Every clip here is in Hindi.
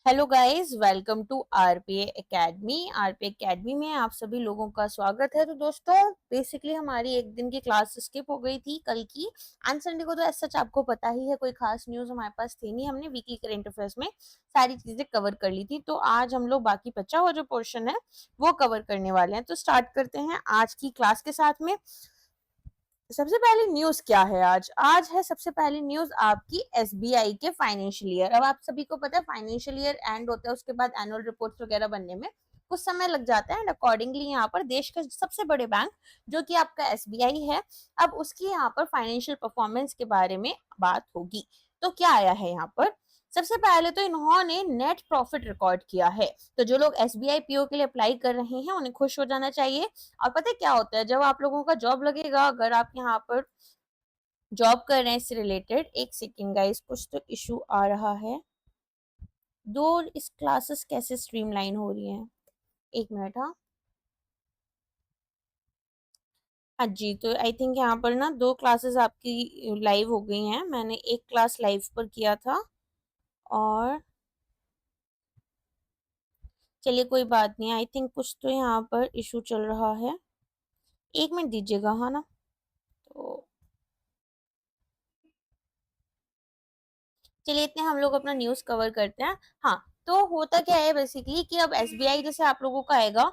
Hello guys, welcome to RPA academy. RPA academy में आप सभी लोगों का स्वागत है। तो दोस्तों, बेसिकली हमारी एक दिन की क्लास स्किप हो गई थी कल की। एंड संडे को तो ऐसा सच आपको पता ही है, कोई खास न्यूज़ हमारे पास थी नहीं। हमने वीकली करंट अफेयर्स में सारी चीजें कवर कर ली थी। तो आज हम लोग बाकी बचा हुआ जो पोर्शन है वो कवर करने वाले हैं। तो स्टार्ट करते हैं आज की क्लास के साथ में। सबसे पहली न्यूज क्या है आज है सबसे पहली न्यूज आपकी एसबीआई के फाइनेंशियल ईयर। अब आप सभी को पता है फाइनेंशियल ईयर एंड होता है, उसके बाद एनुअल रिपोर्ट्स वगैरह बनने में कुछ समय लग जाता है। एंड अकॉर्डिंगली यहाँ पर देश का सबसे बड़े बैंक जो कि आपका एसबीआई है, अब उसकी यहाँ पर फाइनेंशियल परफॉर्मेंस के बारे में बात होगी। तो क्या आया है यहाँ पर, सबसे पहले तो इन्होंने नेट प्रॉफिट रिकॉर्ड किया है। तो जो लोग एसबीआई पीओ के लिए अप्लाई कर रहे हैं उन्हें खुश हो जाना चाहिए। और पता है क्या होता है, जब आप लोगों का जॉब लगेगा, अगर आप यहाँ पर जॉब कर रहे हैं इससे रिलेटेड, एक सेकेंड गाइस, कुछ तो इशू आ रहा है। दो इस क्लासेस कैसे स्ट्रीमलाइन हो रही हैं, एक मिनट। हाँ हाँ जी, तो आई थिंक यहाँ पर ना दो क्लासेस आपकी लाइव हो गई हैं। मैंने एक क्लास लाइव पर किया था, और चलिए कोई बात नहीं। आई थिंक कुछ तो यहाँ पर इशू चल रहा है, एक मिनट दीजिएगा। हाँ ना, तो चलिए इतने हम लोग अपना न्यूज कवर करते हैं। हाँ, तो होता क्या है बेसिकली कि अब एसबीआई जैसे आप लोगों का आएगा,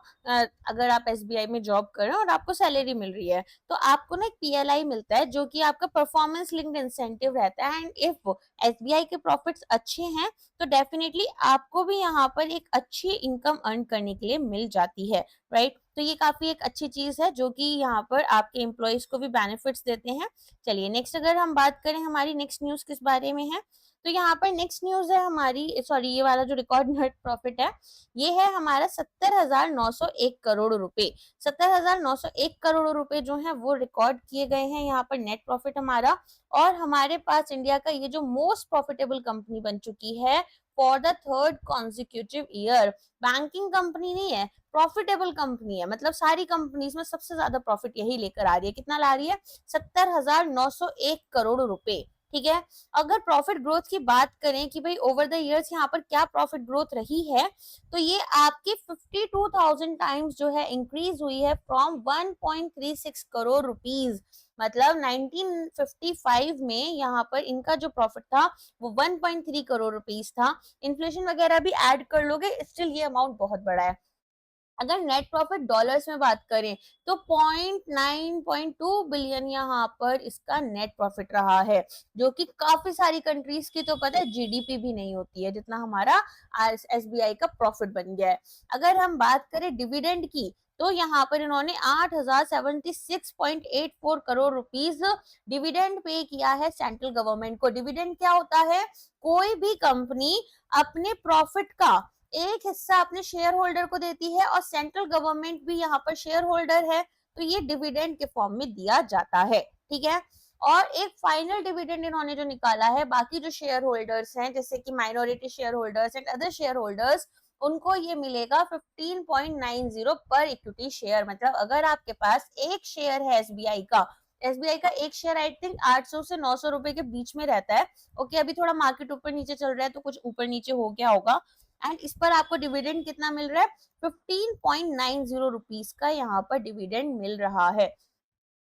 अगर आप एसबीआई में जॉब कर रहे हैं और आपको सैलरी मिल रही है, तो आपको ना एक पीएलआई मिलता है जो कि आपका परफॉर्मेंस लिंक्ड इंसेंटिव रहता है। एंड इफ एसबीआई के प्रॉफिट्स अच्छे हैं तो डेफिनेटली आपको भी यहाँ पर एक अच्छी इनकम अर्न करने के लिए मिल जाती है, राइट। तो ये काफी एक अच्छी चीज है जो कि यहाँ पर आपके एम्प्लॉयज को भी बेनिफिट्स देते हैं। चलिए नेक्स्ट, अगर हम बात करें हमारी नेक्स्ट न्यूज किस बारे में है, तो यहाँ पर नेक्स्ट न्यूज है हमारी, सॉरी, ये वाला जो रिकॉर्ड नेट प्रॉफिट है ये है हमारा 70,901 करोड़ रुपए। 70,901 करोड़ रुपए जो है वो रिकॉर्ड किए गए हैं यहाँ पर नेट प्रॉफिट हमारा। और हमारे पास इंडिया का ये जो मोस्ट प्रॉफिटेबल कंपनी बन चुकी है for the third consecutive year. Banking company नहीं है, प्रॉफिटेबल कंपनी है। मतलब सारी कंपनीज में सबसे ज्यादा प्रॉफिट यही लेकर आ रही है। कितना ला रही है? 70,901 करोड़ रुपए। ठीक है। अगर प्रॉफिट ग्रोथ की बात करें कि भाई ओवर द इयर्स यहाँ पर क्या प्रॉफिट ग्रोथ रही है, तो ये आपकी 52,000 टाइम्स जो है इंक्रीज हुई है फ्रॉम 1.36 करोड़ रुपीज। मतलब 1955 में यहाँ पर इनका जो प्रॉफिट था वो 1.3 करोड़ रुपीज था। इन्फ्लेशन वगैरह भी ऐड कर लोगे, स्टिल ये अमाउंट बहुत बड़ा है। अगर नेट प्रॉफिट डॉलर्स में बात करें तो 0.9.2 बिलियन यहाँ पर इसका नेट प्रॉफिट रहा है, जो कि काफी सारी कंट्रीज की तो पता है जीडीपी भी नहीं होती है जितना हमारा एसबीआई का प्रॉफिट बन गया है। अगर हम बात करें डिविडेंड की, तो यहाँ पर इन्होंने 8,076.84 करोड़ रुपीज डिविडेंड पे किया है सेंट्रल गवर्नमेंट को। डिविडेंड क्या होता है? कोई भी कंपनी अपने प्रॉफिट का एक हिस्सा अपने शेयर होल्डर को देती है, और सेंट्रल गवर्नमेंट भी यहाँ पर शेयर होल्डर है, तो ये डिविडेंड के फॉर्म में दिया जाता है। ठीक है। और एक फाइनल डिविडेंड इन्होंने जो निकाला है, बाकी जो शेयर होल्डर्स हैं जैसे कि minority share holders and other share holders, उनको ये मिलेगा 15.90 पर इक्विटी शेयर। मतलब अगर आपके पास एक शेयर है एसबीआई का, एसबीआई का एक शेयर आई थिंक 800 से 900 रुपए के बीच में रहता है। ओके, अभी थोड़ा मार्केट ऊपर नीचे चल रहा है तो कुछ ऊपर नीचे हो गया होगा। एंड इस पर आपको डिविडेंड कितना मिल रहा है? 15.90 रुपीज का यहाँ पर डिविडेंड मिल रहा है।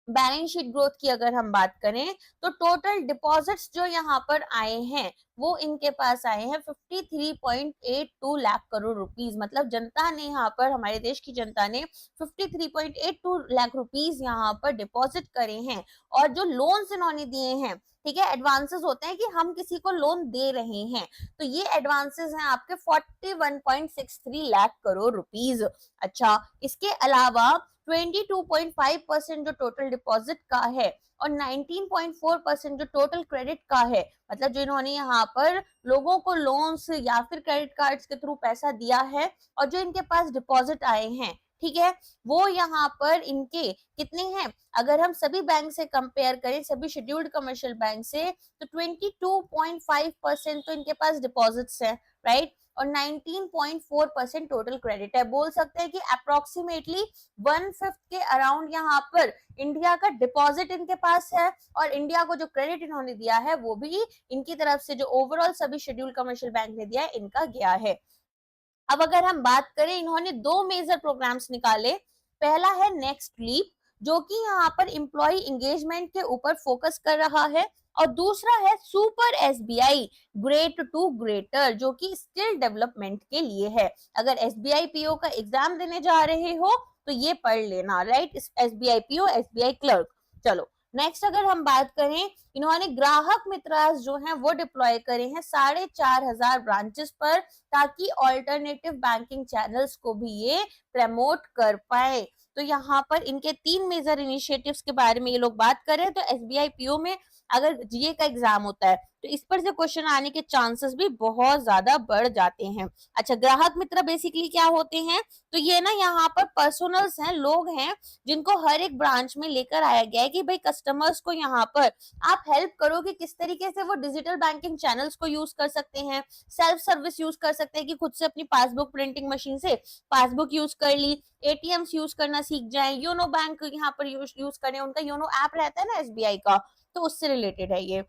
बैलेंस शीट ग्रोथ की अगर हम बात करें, तो टोटल डिपॉजिट्स जो यहाँ पर आए हैं वो इनके पास आए हैं 53.82 लाख करोड़ रुपीज। मतलब जनता ने यहाँ पर, हमारे देश की जनता ने 53.82 लाख रुपीज यहाँ पर डिपॉजिट करे हैं। और जो लोन्स इन्होंने दिए हैं, ठीक है, एडवांसेस होते हैं कि हम किसी को लोन दे रहे हैं, तो ये एडवांसेस हैं आपके 41.63 लाख करोड़ रुपीज। अच्छा, इसके अलावा 22.5% जो टोटल डिपॉजिट का है और 19.4% जो टोटल क्रेडिट का है, मतलब जो इन्होंने यहाँ पर लोगों को लोन्स या फिर क्रेडिट कार्ड्स के थ्रू पैसा दिया है, और जो इनके पास डिपॉजिट आए हैं, ठीक है, वो यहाँ पर इनके कितने हैं? अगर हम सभी बैंक से कंपेयर करें, सभी शेड्यूल्ड कमर्शियल बैंक से, तो 22.5% तो इनके पास डिपॉजिट्स है, राइट। और 19.4% टोटल क्रेडिट है। बोल सकते हैं कि अप्रोक्सीमेटली 1/5 के अराउंड यहाँ पर इंडिया का डिपॉजिट इनके पास है, और इंडिया को जो क्रेडिट इन्होंने दिया है वो भी इनकी तरफ से जो ओवरऑल सभी शेड्यूल कमर्शियल बैंक ने दिया है इनका गया है। अब अगर हम बात करें, इन्होंने दो मेजर प्रोग्राम्स निकाले। पहला है नेक्स्ट लीप, जो कि यहाँ पर एम्प्लॉय एंगेजमेंट के ऊपर फोकस कर रहा है, और दूसरा है super SBI great to greater, जो कि स्किल डेवलपमेंट के लिए है। अगर एसबीआई पीओ का एग्जाम देने जा रहे हो तो ये पढ़ लेना, right, SBI PO, SBI clerk. चलो नेक्स्ट अगर हम बात करें, इन्होंने ग्राहक मित्रास जो हैं वो डिप्लॉय करे हैं 4,500 ब्रांचेस पर, ताकि ऑल्टरनेटिव बैंकिंग चैनल्स को भी ये प्रमोट कर पाए। तो यहाँ पर इनके 3 मेजर इनिशिएटिव्स के बारे में ये लोग बात कर रहे हैं। तो एसबीआई पीओ में अगर जीए का एग्जाम होता है तो इस पर से क्वेश्चन आने के चांसेस भी बहुत ज्यादा बढ़ जाते हैं। अच्छा, ग्राहक मित्र बेसिकली क्या होते हैं? तो ये ना यहाँ पर पर्सनल्स हैं, लोग हैं जिनको हर एक ब्रांच में लेकर आया गया है कि भाई कस्टमर्स को यहाँ पर आप हेल्प करो कि किस तरीके से वो डिजिटल बैंकिंग चैनल्स को यूज कर सकते हैं, सेल्फ सर्विस यूज कर सकते हैं कि खुद से अपनी पासबुक प्रिंटिंग मशीन से पासबुक यूज कर ली, एटीएम्स यूज करना सीख जाए, योनो बैंक यहाँ पर यूज करें, उनका योनो ऐप रहता है ना एसबीआई का, तो उससे रिलेटेड है ये।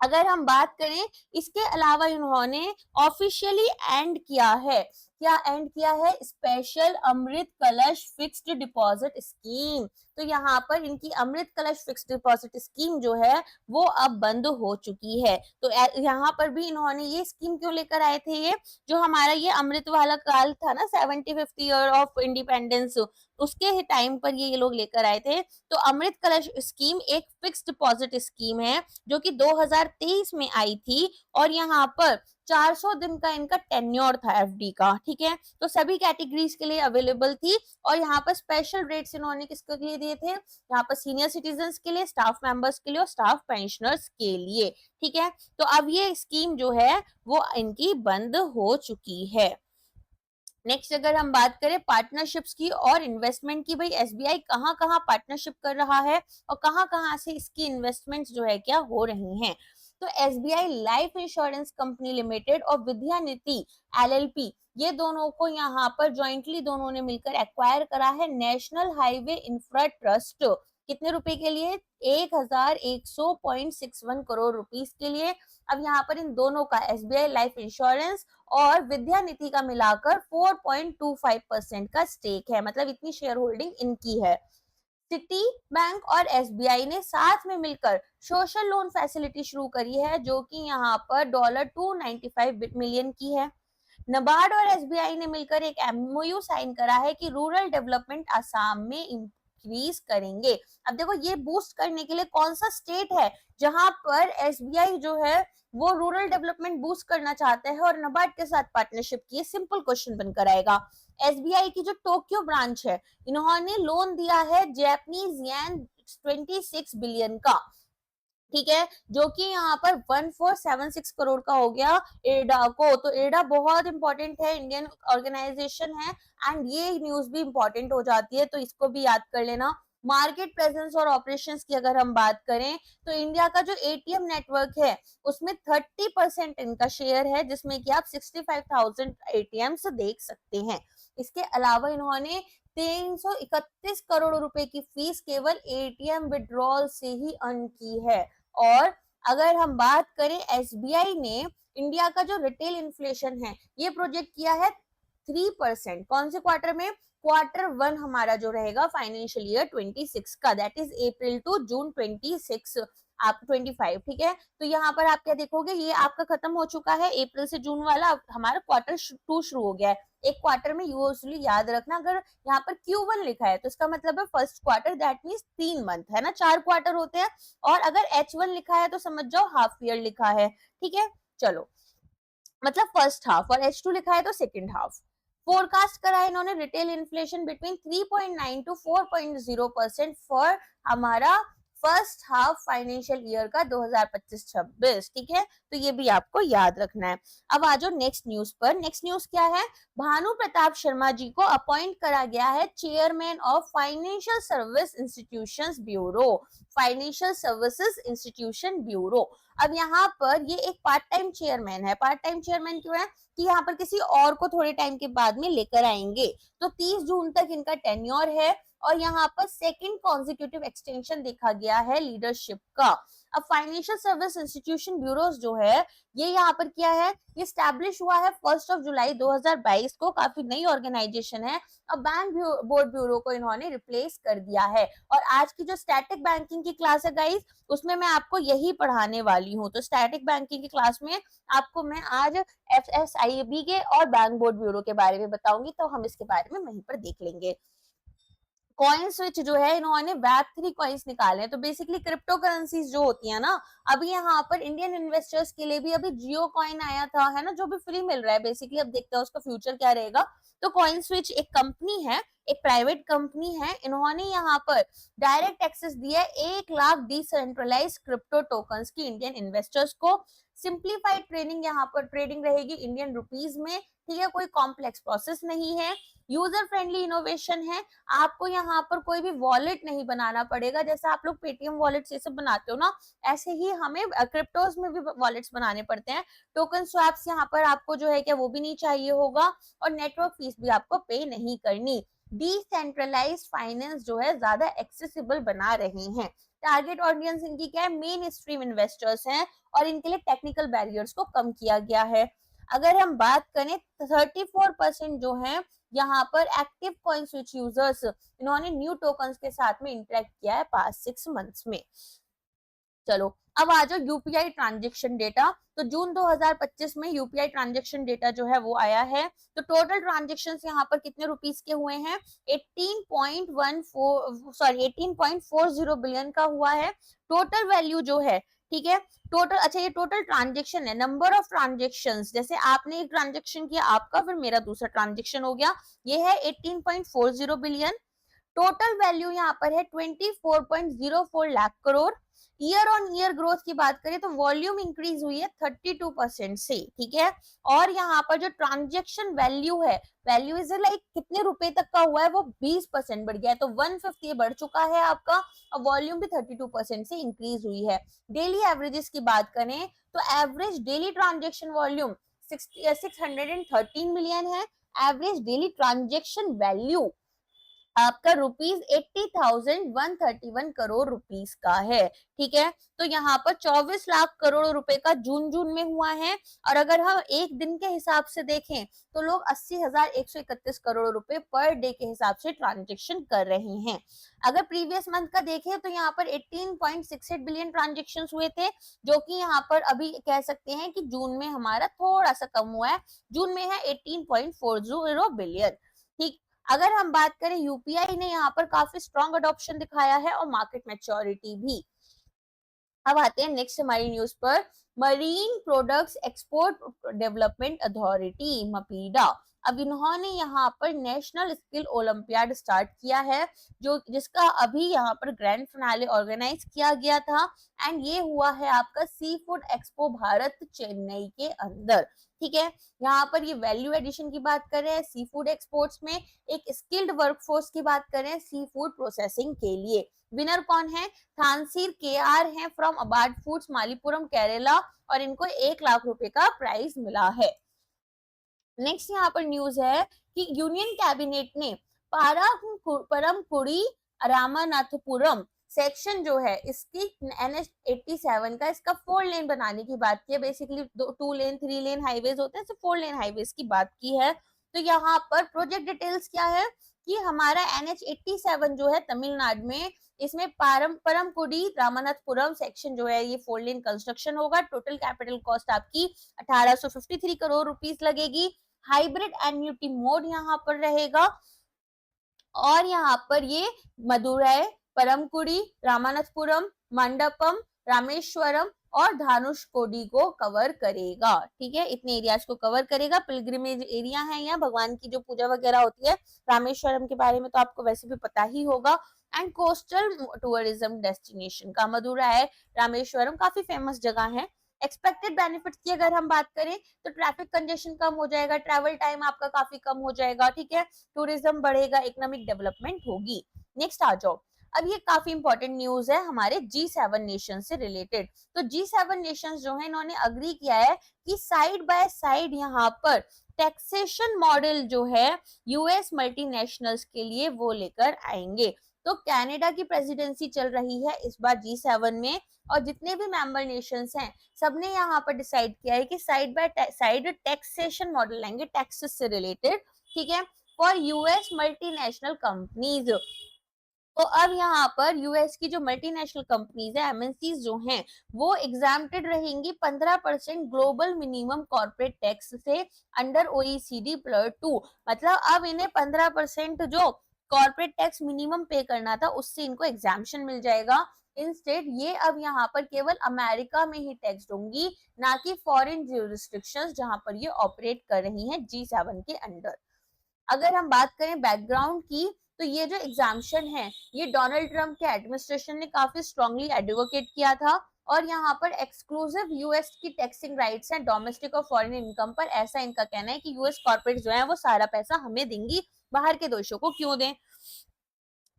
अगर हम बात करें, इसके अलावा इन्होंने ऑफिशियली एंड किया है, क्या एंड किया है? स्पेशल अमृत कलश फिक्स्ड डिपॉजिट स्कीम। तो यहाँ पर इनकी अमृत कलश फिक्स्ड डिपॉजिट स्कीम जो है वो अब बंद हो चुकी है। तो यहाँ पर भी इन्होंने ये स्कीम क्यों लेकर आए थे? ये जो हमारा ये अमृत वाला काल था ना, 75th ईयर ऑफ इंडिपेंडेंस, उसके टाइम पर ये लोग लेकर आए थे। तो अमृत कलश स्कीम एक फिक्स्ड डिपॉजिट स्कीम है जो कि 2023 में आई थी, और यहाँ पर 400 दिन का इनका टेन्योर था एफडी का, ठीक है। तो सभी कैटेगरीज के लिए अवेलेबल थी, और यहाँ पर स्पेशल रेट्स इन्होंने किसके लिए दिए थे? यहाँ पर सीनियर सिटीजन के लिए, स्टाफ मेंबर्स के लिए और स्टाफ पेंशनर्स के लिए, ठीक है। तो अब ये स्कीम जो है वो इनकी बंद हो चुकी है। नेक्स्ट अगर हम बात करें पार्टनरशिप्स की और इन्वेस्टमेंट की, भाई एसबीआई कहाँ कहाँ पार्टनरशिप कर रहा है और कहाँ कहाँ से इसकी इन्वेस्टमेंट्स जो है क्या हो रही हैं। तो SBI life insurance company limited और विद्या नीति एलएलपी, ये दोनों को यहाँ पर ज्वाइंटली दोनों ने मिलकर एक्वायर करा है नेशनल हाईवे इंफ्रा ट्रस्ट। कितने रुपए के लिए? 1100.61 करोड़ रुपीस के लिए। अब यहाँ पर इन दोनों का, एसबीआई लाइफ इंश्योरेंस और विद्या नीति का मिलाकर 4.25% का स्टेक है, मतलब इतनी शेयर होल्डिंग इनकी है। सिटी बैंक और एसबीआई ने साथ में मिलकर सोशल लोन फैसिलिटी शुरू करी है, जो कि यहाँ पर $295 मिलियन की है। नबार्ड और एसबीआई ने मिलकर एक एमओयू साइन करा है कि रूरल डेवलपमेंट आसाम में इंक्रीज करेंगे। अब देखो, ये बूस्ट करने के लिए कौन सा स्टेट है जहां पर एसबीआई जो है वो रूरल डेवलपमेंट बूस्ट करना चाहता है और नबार्ड के साथ पार्टनरशिप की? सिंपल क्वेश्चन बनकर आएगा। एसबीआई की जो टोक्यो ब्रांच है, इन्होंने लोन दिया है जापानीज येन 26 बिलियन का, ठीक है, जो कि यहाँ पर 1476 करोड़ का हो गया एडा को। तो एडा बहुत इंपॉर्टेंट है, इंडियन ऑर्गेनाइजेशन है, एंड ये न्यूज भी इंपॉर्टेंट हो जाती है, तो इसको भी याद कर लेना। मार्केट प्रेजेंस और ऑपरेशंस की अगर हम बात करें, तो इंडिया का जो एटीएम नेटवर्क है उसमें 30% इनका शेयर है, जिसमें कि आप 65,000 एटीएम्स देख सकते हैं। इसके अलावा इन्होंने 331 करोड़ रुपए की फीस केवल एटीएम विड्रॉल से ही अर्न की है। और अगर हम बात करें, एसबीआई ने इंडिया का जो रिटेल इन्फ्लेशन है ये प्रोजेक्ट किया है 3%। कौन से क्वार्टर में? Q1 हमारा जो रहेगा फाइनेंशियल ईयर 26 का, that is April to June 26 आप 25, ठीक है। तो यहाँ पर आप क्या देखोगे, ये आपका खत्म हो चुका है अप्रैल से जून वाला, हमारा Q2 शुरू हो गया है। एक क्वार्टर में यूजुअली याद रखना, अगर यहाँ पर Q1 लिखा है तो इसका मतलब है first quarter, that means 3 month है ना, 4 क्वार्टर होते हैं। और अगर H1 लिखा है तो समझ जाओ हाफ ईयर लिखा है, ठीक है। चलो, मतलब फर्स्ट हाफ, और H2 लिखा है तो सेकेंड हाफ। फोरकास्ट करा है इन्होंने retail inflation between 3.9 to 4.0% for हमारा फर्स्ट हाफ फाइनेंशियल ईयर का 2025-26, ठीक है। तो ये भी आपको याद रखना है। अब आ जाओ नेक्स्ट न्यूज पर। नेक्स्ट न्यूज क्या है? भानु प्रताप शर्मा जी को अपॉइंट करा गया है chairman of financial service institutions bureau. Financial services institution bureau. अब यहाँ पर ये एक पार्ट टाइम चेयरमैन है। पार्ट टाइम चेयरमैन क्यों है कि यहाँ पर किसी और को थोड़े टाइम के बाद में लेकर आएंगे। तो 30 जून तक इनका टेन्योर है और यहाँ पर सेकंड कॉन्जिक्यूटिव एक्सटेंशन देखा गया है लीडरशिप का। अब फाइनेंशियल सर्विस इंस्टीट्यूशन ब्यूरोज जो है ये यहाँ पर क्या है, ये स्टैब्लिश हुआ है 1 जुलाई 2022 को। काफी नई ऑर्गेनाइजेशन है और बैंक बोर्ड ब्यूरो को इन्होंने रिप्लेस कर दिया है। और आज की जो स्टैटिक बैंकिंग की क्लास है गाइस, उसमें मैं आपको यही पढ़ाने वाली हूँ। तो स्टैटिक बैंकिंग की क्लास में आपको मैं आज FSIB के और बैंक बोर्ड ब्यूरो के बारे में बताऊंगी, तो हम इसके बारे में वहीं पर देख लेंगे। कॉइन स्विच जो है इन्होंने Web3 कॉइन्स निकाले हैं। तो बेसिकली क्रिप्टो करेंसीज जो होती है ना, अभी यहाँ पर इंडियन इन्वेस्टर्स के लिए भी अभी जियो कॉइन आया था, है ना, जो भी फ्री मिल रहा है बेसिकली। अब देखते हैं उसका फ्यूचर क्या रहेगा। तो कॉइन स्विच एक कंपनी है, एक प्राइवेट कंपनी है। इन्होंने यहाँ पर डायरेक्ट एक्सेस दिया है 1 लाख डिसेंट्रलाइज क्रिप्टो टोकन्स की इंडियन इन्वेस्टर्स को। सिंप्लीफाइड ट्रेडिंग यहाँ पर ट्रेडिंग रहेगी इंडियन रुपीज में, ठीक है, कोई कॉम्प्लेक्स प्रोसेस नहीं है। यूजर फ्रेंडली इनोवेशन है, आपको यहाँ पर कोई भी वॉलेट नहीं बनाना पड़ेगा। जैसा आप लोग पेटीएम वॉलेट ये सब बनाते हो ना, ऐसे ही हमें क्रिप्टोज में भी वॉलेट्स बनाने पड़ते हैं। टोकन स्वैप्स यहाँ पर आपको जो है क्या वो भी नहीं चाहिए होगा और नेटवर्क फीस भी आपको पे नहीं करनी। डिसेंट्रलाइज्ड फाइनेंस जो है ज्यादा एक्सेसिबल बना रहे हैं। टारगेट ऑडियंस इनकी क्या है, मेन स्ट्रीम इन्वेस्टर्स हैं और इनके लिए टेक्निकल बैरियर्स को कम किया गया है। अगर हम बात करें 34% जो है यहाँ पर एक्टिव कॉइन स्विच यूजर्स इन्होंने न्यू टोकन्स के साथ में इंटरेक्ट किया है पास्ट 6 मंथ्स में। चलो अब आ जाओ यूपीआई ट्रांजेक्शन डेटा। तो जून 2025 में यूपीआई ट्रांजेक्शन डेटा जो है वो आया है। तो टोटल ट्रांजेक्शंस यहाँ पर कितने रुपीस के हुए हैं, 18.40 बिलियन का हुआ है। टोटल वैल्यू जो है, ठीक है, टोटल, अच्छा ये टोटल ट्रांजेक्शन है, नंबर ऑफ ट्रांजेक्शंस, जैसे आपने एक ट्रांजेक्शन किया आपका, फिर मेरा दूसरा ट्रांजेक्शन हो गया, ये है 18.40 बिलियन। टोटल वैल्यू यहाँ पर है 24.04 lakh crore. Year on year growth की बात करें तो वॉल्यूम इंक्रीज हुई है 32% से, ठीक है। और यहाँ पर जो ट्रांजेक्शन वैल्यू है, वैल्यू इज लाइक कितने रुपए तक का हुआ है, वो 20% बढ़ गया है, तो 150 बढ़ चुका है आपका और वॉल्यूम भी 32% से इंक्रीज हुई है। डेली एवरेजेस की बात करें तो average daily transaction volume 613 million है। एवरेज डेली ट्रांजेक्शन वैल्यू आपका ₹80,131 करोड़ रुपीस का है, ठीक है। तो यहाँ पर 24 लाख करोड़ रुपए का जून में हुआ है। और अगर हम एक दिन के हिसाब से देखें तो लोग 80,131 करोड़ रुपए पर डे के हिसाब से ट्रांजेक्शन कर रहे हैं। अगर प्रीवियस मंथ का देखें तो यहाँ पर 18.68 बिलियन ट्रांजेक्शन हुए थे, जो कि यहाँ पर अभी कह सकते हैं कि जून में हमारा थोड़ा सा कम हुआ है, जून में है 18.40 बिलियन, ठीक। अगर हम बात करें यूपीआई ने यहाँ पर काफी स्ट्रॉन्ग अडॉप्शन दिखाया है और मार्केट मैच्योरिटी भी। अब आते हैं नेक्स्ट हमारी न्यूज पर, marine products export development authority MPEDA. अब इन्होंने यहाँ पर नेशनल स्किल ओलंपियाड स्टार्ट किया है, जो जिसका अभी यहाँ पर ग्रैंड फिनाले ऑर्गेनाइज किया गया था एंड ये हुआ है आपका sea food expo Bharat Chennai के अंदर, ठीक है। यहाँ पर ये वैल्यू एडिशन की बात कर रहे हैं सी फूड एक्सपोर्ट्स में, एक स्किल्ड वर्कफोर्स की बात करें सी फूड प्रोसेसिंग के लिए। विनर कौन है, थानसीर केआर हैं फ्रॉम अबाड फूड्स मालीपुरम केरला और इनको 1 लाख रुपए का प्राइज मिला है। नेक्स्ट यहाँ पर न्यूज है कि यूनियन कैबिनेट ने परमकुड़ी रामानाथपुरम सेक्शन जो है इसकी NH87 का इसका 4 लेन बनाने की बात की है। बेसिकली 2 लेन 3 लेन हाईवेज होते हैं, 4 लेन हाईवेज की बात की है। तो यहाँ पर प्रोजेक्ट डिटेल्स क्या है कि हमारा NH87 जो है तमिलनाडु में, इसमें परमकुड़ी रामानाथपुरम सेक्शन जो है ये 4 लेन कंस्ट्रक्शन होगा। टोटल कैपिटल कॉस्ट आपकी 1853 करोड़ रुपीस लगेगी। हाइब्रिड एन्युटी मोड यहाँ पर रहेगा और यहाँ पर ये मदुरै, परमकुड़ी, रामानाथपुरम, मंडपम, रामेश्वरम और धानुषकोडी को कवर करेगा, ठीक है। इतने एरियाज को कवर करेगा। पिलग्रिमेज एरिया है, यहाँ भगवान की जो पूजा वगैरह होती है। रामेश्वरम के बारे में तो आपको वैसे भी पता ही होगा। एंड कोस्टल टूरिज्म डेस्टिनेशन का मदुरै, रामेश्वरम काफी फेमस जगह है। एक्सपेक्टेड बेनिफिट्स की अगर हम बात करें तो ट्रैफिक कंजेशन कम हो जाएगा, ट्रैवल टाइम आपका काफी कम हो जाएगा, ठीक है। टूरिज्म बढ़ेगा, इकोनॉमिक डेवलपमेंट होगी। नेक्स्ट आ जाओ, अब ये काफी इंपॉर्टेंट न्यूज है हमारे G7 नेशन से रिलेटेड। तो G7 नेशंस जो है इन्होंने अग्री किया है कि साइड बाय साइड यहाँ पर टैक्सेशन मॉडल जो है यूएस मल्टीनेशनल्स के लिए वो लेकर आएंगे। तो कनाडा की प्रेसिडेंसी चल रही है इस बार G7 में, और जितने भी मेंबर नेशंस हैं सबने यहाँ पर डिसाइड किया है कि side by side taxation model लाएंगे टैक्सेस से रिलेटेड, ठीक है, फॉर यूएस मल्टीनेशनल कंपनीज। तो अब यहाँ पर यूएस की जो मल्टीनेशनल कंपनीज है एमएनसीज जो हैं वो एग्जाम्प्टेड रहेंगी 15% ग्लोबल मिनिमम कॉर्पोरेट टैक्स से अंडर ओईसीडी प्लस 2। मतलब अब इन्हें 15% जो कॉर्पोरेट टैक्स मिनिमम पे करना था उससे इनको एग्जाम्पशन मिल जाएगा। इंस्टेड ये अब यहाँ पर केवल अमेरिका में ही टैक्स होंगी, ना कि फॉरेन ज्यूरिस्डिक्शंस जहां पर ये ऑपरेट कर रही हैं G7 के अंडर। अगर हम बात करें बैकग्राउंड की, तो ये जो एग्जाम्शन है ये डोनाल्ड ट्रंप के एडमिनिस्ट्रेशन ने काफी स्ट्रांगली एडवोकेट किया था, और यहाँ पर एक्सक्लूसिव यूएस की टैक्सिंग राइट्स हैं डोमेस्टिक और फॉरेन इनकम पर। ऐसा इनका कहना है कि यूएस कॉर्पोरेट जो है वो सारा पैसा हमें देंगी, बाहर के देशों को क्यों दें,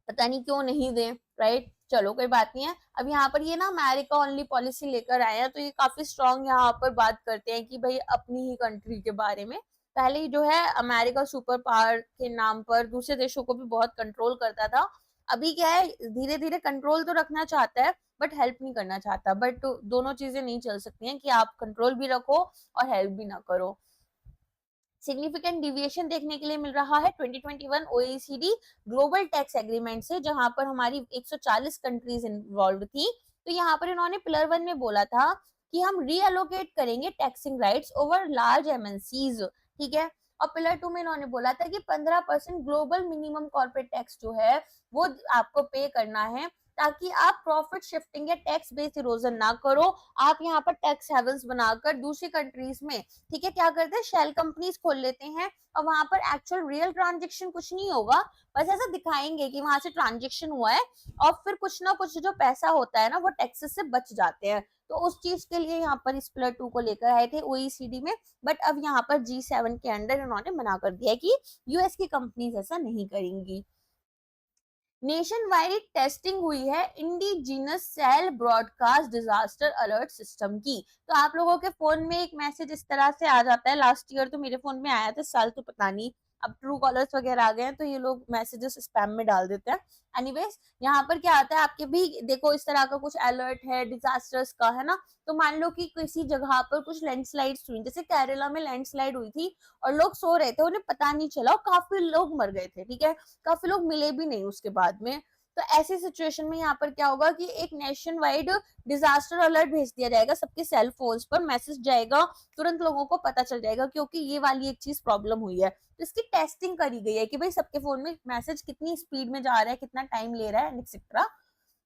पता नहीं क्यों नहीं दें, राइट। चलो कोई बात नहीं है। अब यहाँ पर ये ना अमेरिका ओनली पॉलिसी लेकर आए हैं, तो ये काफी स्ट्रांग यहाँ पर बात करते हैं कि भाई अपनी ही कंट्री के बारे में। पहले ही जो है अमेरिका सुपर पावर के नाम पर दूसरे देशों को भी बहुत कंट्रोल करता था। अभी क्या है धीरे धीरे कंट्रोल तो रखना चाहता है बट हेल्प नहीं करना चाहता। बट दोनों चीजें नहीं चल सकती हैं कि आप कंट्रोल भी रखो और हेल्प भी ना करो। सिग्निफिकेंट डिविएशन देखने के लिए मिल रहा है 2021 ओईसीडी ग्लोबल टैक्स एग्रीमेंट से, जहां पर हमारी 140 कंट्रीज इन्वॉल्व थी। तो यहाँ पर इन्होंने पिलर 1 में बोला था कि हम रीअलोकेट करेंगे taxing rights over large MNCs, ठीक है। और पिलर 2 में इन्होंने बोला था कि 15% ग्लोबल मिनिमम कॉर्पोरेट टैक्स जो है वो आपको पे करना है, ताकि आप प्रॉफिट शिफ्टिंग या टैक्स बेस इरोजन ना करो। आप यहाँ पर टैक्स हेवंस बनाकर दूसरी कंट्रीज में, ठीक है, क्या करते हैं शेल कंपनीज खोल लेते हैं, और वहां पर एक्चुअल रियल ट्रांजेक्शन कुछ नहीं होगा, बस ऐसा दिखाएंगे कि वहां से ट्रांजेक्शन हुआ है, और फिर कुछ ना कुछ जो पैसा होता है ना वो टैक्सेस से बच जाते हैं। तो उस चीज के लिए यहाँ पर इस पिलर 2 को लेकर आए थे ओईसीडी में, बट अब यहाँ पर G7 के अंडर इन्होंने मना कर दिया कि यूएस की कंपनीज ऐसा नहीं करेंगी। नेशन वाइड टेस्टिंग हुई है indigenous cell broadcast disaster alert system की। तो आप लोगों के फोन में एक मैसेज इस तरह से आ जाता है, लास्ट ईयर तो मेरे फोन में आया था, साल तो पता नहीं, अब ट्रू कॉलर्स वगैरह आ गए हैं तो ये लोग मैसेजेस स्पैम में डाल देते हैं। एनीवेज यहाँ पर क्या आता है आपके भी देखो इस तरह का कुछ अलर्ट है डिजास्टर्स का, है ना। तो मान लो कि किसी जगह पर कुछ लैंडस्लाइड्स हुई, जैसे केरला में लैंडस्लाइड हुई थी और लोग सो रहे थे उन्हें पता नहीं चला और काफी लोग मर गए थे, ठीक है, काफी लोग मिले भी नहीं उसके बाद में। तो ऐसी सिचुएशन में यहाँ पर क्या होगा कि एक नेशन वाइड डिजास्टर अलर्ट भेज दिया जाएगा, सबके सेल फोन्स पर मैसेज जाएगा, तुरंत लोगों को पता चल जाएगा, क्योंकि ये वाली एक चीज प्रॉब्लम हुई है। तो इसकी टेस्टिंग करी गई है कि भाई सबके फोन में मैसेज कितनी स्पीड में जा रहा है, कितना टाइम ले रहा है, एक्सेट्रा।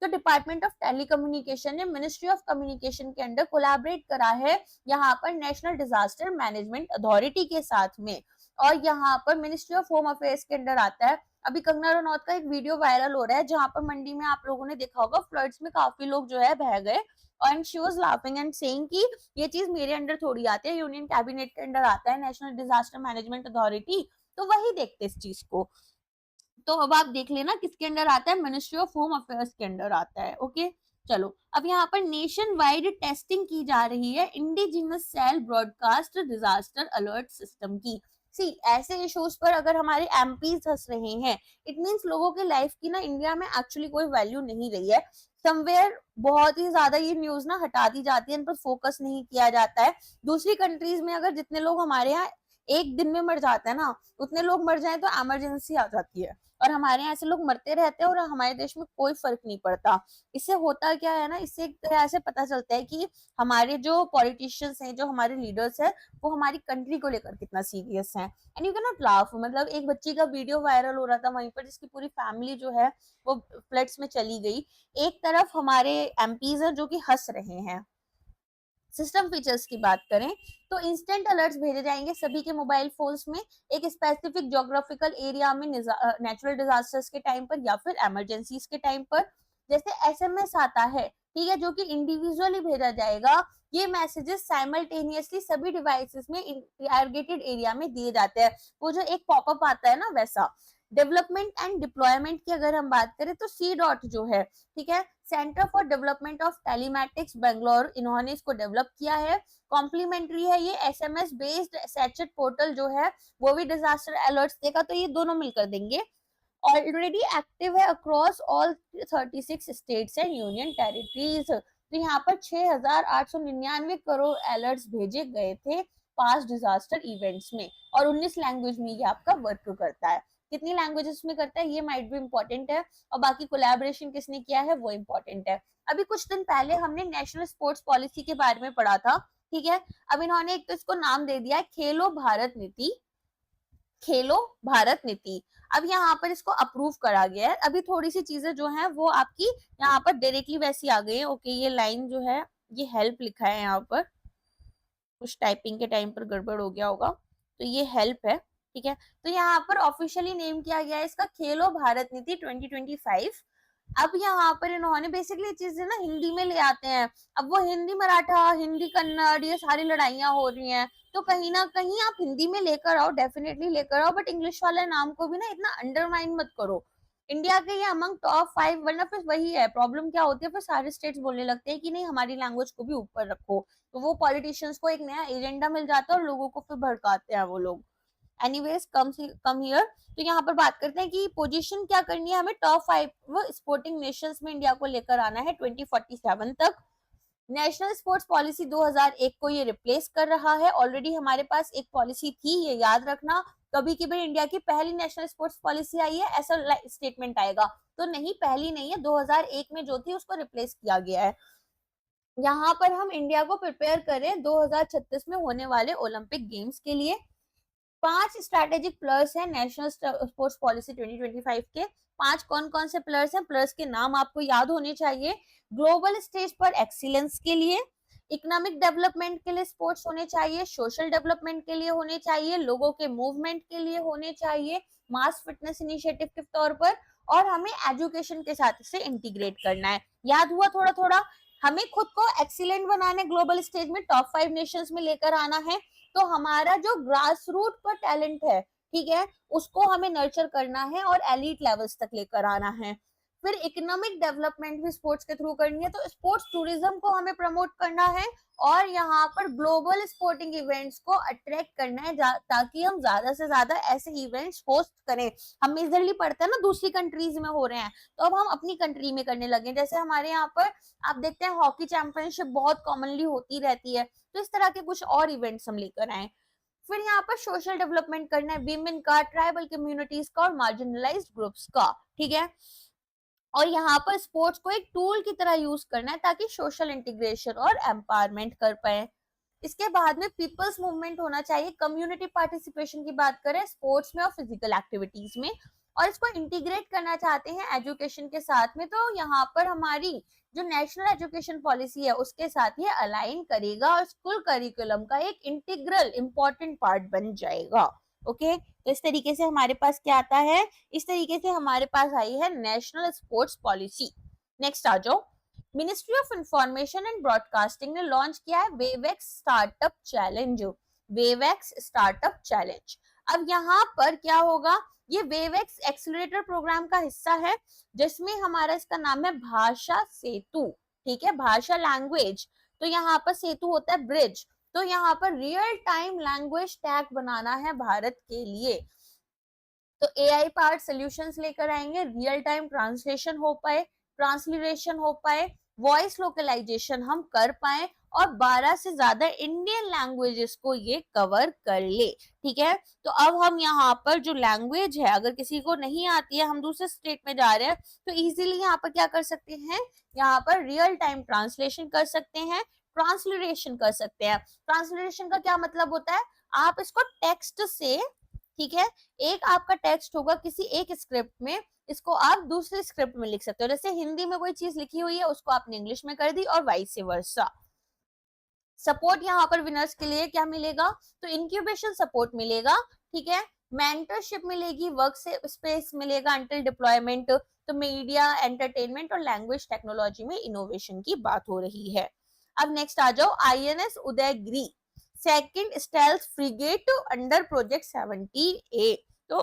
तो डिपार्टमेंट ऑफ टेलीकम्युनिकेशन ने मिनिस्ट्री ऑफ कम्युनिकेशन के अंडर कोलैबोरेट करा है यहाँ पर नेशनल डिजास्टर मैनेजमेंट अथॉरिटी के साथ में, और यहाँ पर मिनिस्ट्री ऑफ होम अफेयर्स के अंडर आता है। अभी कंगना रनौत का एक वीडियो वायरल हो रहा है जहां पर मंडी में आप लोगों ने देखा होगा फ्लड्स में काफी लोग जो है बह गए, and she was laughing and saying कि ये चीज मेरे अंडर थोड़ी आती है, यूनियन कैबिनेट के अंडर आता है नेशनल डिजास्टर मैनेजमेंट अथॉरिटी, तो वही देखते इस चीज को। तो अब आप देख लेना किसके अंडर आता है, मिनिस्ट्री ऑफ होम अफेयर्स के अंडर आता है। ओके चलो अब यहाँ पर नेशन वाइड टेस्टिंग की जा रही है indigenous cell broadcast disaster alert system की। सी ऐसे इश्यूज पर अगर हमारे एमपीज हंस रहे हैं, इट मींस लोगों के लाइफ की ना इंडिया में एक्चुअली कोई वैल्यू नहीं रही है। समवेयर बहुत ही ज्यादा ये न्यूज ना हटा दी जाती है, इन पर फोकस नहीं किया जाता है। दूसरी कंट्रीज में अगर जितने लोग हमारे यहाँ एक दिन में मर जाते हैं ना, उतने लोग मर जाए तो इमरजेंसी आ जाती है, और हमारे यहाँ ऐसे लोग मरते रहते हैं और हमारे देश में कोई फर्क नहीं पड़ता। इससे होता क्या है ना, इससे एक तरह से पता चलता है कि हमारे जो पॉलिटिशियंस हैं, जो हमारे लीडर्स हैं, वो हमारी कंट्री को लेकर कितना सीरियस हैं। And you can not laugh, मतलब एक बच्ची का वीडियो वायरल हो रहा था वहीं पर जिसकी पूरी फैमिली जो है वो फ्लड्स में चली गई। एक तरफ हमारे एमपीज हैं जो कि हंस रहे हैं। सिस्टम फीचर्स की बात करें तो इंस्टेंट अलर्ट्स भेजे जाएंगे सभी के मोबाइल फोन्स में एक स्पेसिफिक ज्योग्राफिकल एरिया में नेचुरल डिजास्टर्स के टाइम पर या फिर इमरजेंसीज के टाइम पर। जैसे एसएमएस आता है, ठीक है, जो कि इंडिविजुअली भेजा जाएगा। ये मैसेजेस साइमल्टेनियसली सभी डिवाइसेस में टारगेटेड एरिया में दिए जाते हैं। वो जो एक पॉपअप आता है ना वैसा, डेवलपमेंट एंड डिप्लॉयमेंट की अगर हम बात करें तो सी डॉट जो है, ठीक है, centre for development of telematics Bangalore, इन्होंने इसको डेवलप किया है। कॉम्प्लीमेंट्री है ये, एसएमएस बेस्ड सैचेट पोर्टल जो है वो भी डिजास्टर अलर्ट्स देगा, तो ये दोनों मिलकर देंगे। ऑलरेडी एक्टिव है across all 36 states and union territories. तो यहाँ पर 6,899 करोड़ अलर्ट्स भेजे गए थे पास्ट डिजास्टर इवेंट्स में, और 19 लैंग्वेज में ये आपका वर्क करता है। कितनी लैंग्वेजेस में करता है ये माइट भी इंपॉर्टेंट है, और बाकी कोलैबोरेशन किसने किया है वो इंपॉर्टेंट है। अभी कुछ दिन पहले हमने नेशनल स्पोर्ट्स पॉलिसी के बारे में पढ़ा था, ठीक है। अब इन्होंने एक तो इसको नाम दे दिया है खेलो भारत नीति, खेलो भारत नीति। अब यहाँ पर इसको अप्रूव करा गया है। अभी थोड़ी सी चीजें जो है वो आपकी यहाँ पर डायरेक्टली वैसी आ गई है। ओके, ये लाइन जो है ये हेल्प लिखा है, यहाँ पर कुछ टाइपिंग के टाइम पर गड़बड़ हो गया होगा, तो ये हेल्प है, ठीक है। तो यहाँ पर ऑफिशियली नेम किया गया है इसका खेलो भारत नीति 2025। अब यहाँ पर इन्होंने बेसिकली चीजें ना हिंदी में ले आते हैं। अब वो हिंदी मराठा, हिंदी कन्नड़, ये सारी लड़ाइयां हो रही हैं, तो कहीं ना कहीं आप हिंदी में लेकर आओ, डेफिनेटली लेकर आओ, बट इंग्लिश वाले नाम को भी ना इतना अंडरमाइन मत करो। इंडिया के ये अमंग टॉप 5, वरना फिर वही है प्रॉब्लम क्या होती है, फिर सारे स्टेट्स बोलने लगते हैं कि नहीं हमारी लैंग्वेज को भी ऊपर रखो, तो वो पॉलिटिशियंस को एक नया एजेंडा मिल जाता है और लोगों को फिर भड़काते हैं वो लोग। Anyways come here. तो यहाँ पर बात करते हैं कि पोजीशन क्या करनी है हमें, टॉप 5 स्पोर्टिंग नेशंस में इंडिया को लेकर आना है 2047 तक। नेशनल स्पोर्ट्स पॉलिसी 2001 को ये रिप्लेस कर रहा है। ऑलरेडी हमारे पास एक पॉलिसी थी, ये याद रखना, कभी की भी इंडिया की पहली नेशनल स्पोर्ट्स पॉलिसी आई है ऐसा स्टेटमेंट आएगा, तो नहीं पहली नहीं है, 2001 में जो थी उसको रिप्लेस किया गया है। यहाँ पर हम इंडिया को प्रिपेयर करें 2036 में होने वाले ओलंपिक गेम्स के लिए। 5 स्ट्रैटेजिक पिलर्स हैं नेशनल स्पोर्ट्स पॉलिसी 2025 के। 5 कौन कौन से पिलर्स हैं, पिलर्स के नाम आपको याद होने चाहिए। ग्लोबल स्टेज पर एक्सीलेंस के लिए, इकोनॉमिक डेवलपमेंट के लिए स्पोर्ट्स होने चाहिए, सोशल डेवलपमेंट के लिए होने चाहिए, लोगों के मूवमेंट के लिए होने चाहिए, मास फिटनेस इनिशिएटिव के तौर पर, और हमें एजुकेशन के साथ इसे इंटीग्रेट करना है। याद हुआ थोड़ा थोड़ा। हमें खुद को एक्सीलेंट बनाने, ग्लोबल स्टेज में टॉप 5 नेशंस में लेकर आना है, तो हमारा जो ग्रास रूट पर टैलेंट है, ठीक है, उसको हमें नर्चर करना है और एलीट लेवल्स तक लेकर आना है। फिर इकोनॉमिक डेवलपमेंट भी स्पोर्ट्स के थ्रू करनी है, तो स्पोर्ट्स टूरिज्म को हमें प्रमोट करना है, और यहाँ पर ग्लोबल स्पोर्टिंग इवेंट्स को अट्रैक्ट करना है, ताकि हम ज्यादा से ज्यादा ऐसे इवेंट्स होस्ट करें। हम मेजरली पढ़ते हैं ना दूसरी कंट्रीज में हो रहे हैं, तो अब हम अपनी कंट्री में करने लगे। जैसे हमारे यहाँ पर आप देखते हैं हॉकी चैंपियनशिप बहुत कॉमनली होती रहती है, तो इस तरह के कुछ और इवेंट्स हम लेकर आए। फिर यहाँ पर सोशल डेवलपमेंट करना है, वीमेन का, ट्राइबल कम्युनिटीज का और मार्जिनलाइज्ड ग्रुप्स का, ठीक है। और यहाँ पर स्पोर्ट्स को एक टूल की तरह यूज करना है ताकि सोशल इंटीग्रेशन और एम्पावरमेंट कर पाए। इसके बाद में पीपल्स मूवमेंट होना चाहिए, कम्युनिटी पार्टिसिपेशन की बात करें स्पोर्ट्स में और फिजिकल एक्टिविटीज में, और इसको इंटीग्रेट करना चाहते हैं एजुकेशन के साथ में, तो यहाँ पर हमारी जो नेशनल एजुकेशन पॉलिसी है उसके साथ ये अलाइन करेगा और स्कूल करिकुलम का एक इंटीग्रल इंपॉर्टेंट पार्ट बन जाएगा। ओके, तो इस तरीके से हमारे पास क्या आता है, इस तरीके से हमारे पास आई है नेशनल स्पोर्ट्स पॉलिसी। नेक्स्ट आ जाओ। Ministry of information and broadcasting ने लॉन्च किया है वेवएक्स स्टार्टअप चैलेंज। वेवएक्स स्टार्टअप चैलेंज, अब यहाँ पर क्या होगा, ये वेवएक्स एक्सीलरेटर प्रोग्राम का हिस्सा है, जिसमें हमारा इसका नाम है भाषा सेतु, ठीक है, भाषा लैंग्वेज। तो यहाँ पर सेतु होता है ब्रिज, तो यहाँ पर रियल टाइम लैंग्वेज टैग बनाना है भारत के लिए। तो एआई पार्ट सॉल्यूशंस लेकर आएंगे, रियल टाइम ट्रांसलेशन हो पाए, ट्रांसलिटेशन हो पाए, वॉइस लोकलाइजेशन हम कर पाए, और 12 से ज्यादा इंडियन लैंग्वेजेस को ये कवर कर ले, ठीक है। तो अब हम यहाँ पर जो लैंग्वेज है, अगर किसी को नहीं आती है, हम दूसरे स्टेट में जा रहे हैं, तो इजीली यहाँ पर क्या कर सकते हैं, यहाँ पर रियल टाइम ट्रांसलेशन कर सकते हैं, ट्रांसलिटेशन कर सकते हैं। ट्रांसलिटेशन का क्या मतलब होता है, आप इसको टेक्स्ट से, ठीक है, एक आपका टेक्स्ट होगा किसी एक स्क्रिप्ट में, इसको आप दूसरे स्क्रिप्ट में लिख सकते हो। जैसे हिंदी में कोई चीज लिखी हुई है उसको आपने इंग्लिश में कर दी, और वाइस वर्सा। सपोर्ट यहाँ पर विनर्स के लिए क्या मिलेगा, तो इंक्यूबेशन सपोर्ट मिलेगा, ठीक है, मेंटरशिप मिलेगी, वर्क स्पेस मिलेगा अंटिल डिप्लॉयमेंट, तो मीडिया, एंटरटेनमेंट और लैंग्वेज टेक्नोलॉजी में इनोवेशन की बात हो रही है। अब नेक्स्ट आ जाओ, INS Udaygiri second stealth frigate under project 70A। तो